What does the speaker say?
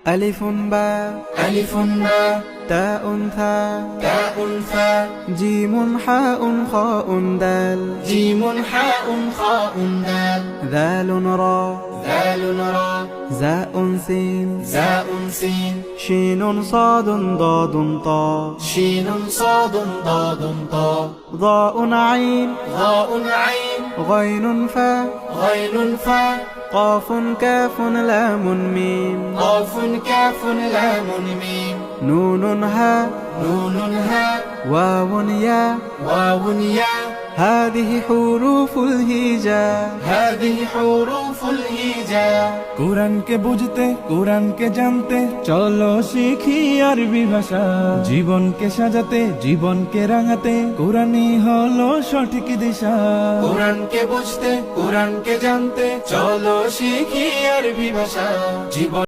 ألف باء ألف باء تاء ثاء تاء ثاء جيم حاء خاء دال جيم حاء خاء دال ذال را ذال را زاء سين زاء سين شين صاد ضاد طاء شين صاد ضاد طاء ضاء عين ضاء عين غين فاء غين فاء قاف كاف لام ميم قاف كاف لام ميم نون هاء نون هاء واو ياء واو ياء هذه حروف الهجاء هذه حروف الهجاء কোরআনকে বুঝতে কোরআনকে জানতে চলো শিখি আরবি ভাষা জীবনকে সাজাতে জীবনকে রাঙাতে কোরআনই হলো সঠিক দিশা কোরআনকে বুঝতে কোরআনকে জানতে চলো শিখি আরবি ভাষা জীবন